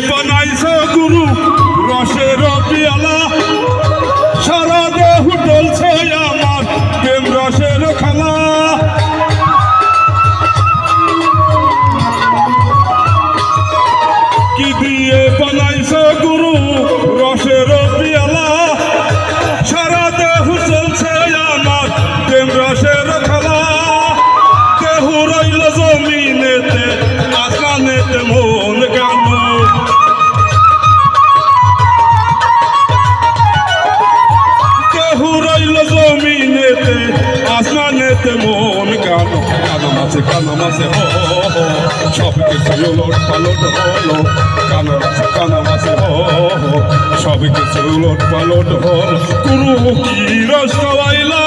বানাইছো গুরু রসের পিয়ালা সারা দেহ ডলছে আমার প্রেম রসের খেলা কি দিয়ে বানাইছো গুরু রসের পিয়ালা সারা দেহ চলছে আমার প্রেম রসের খেলা দেহ রইল জমিনেতে আসমানেতে মন গান দেহ রইল জমিনেতে আসমানেতে মন গান কানামাছে হো সব কিছু উলট পালট হলো কানামাছে হো সব কিছু উলট পালট হলো গুরু কি রস খাওয়াইলা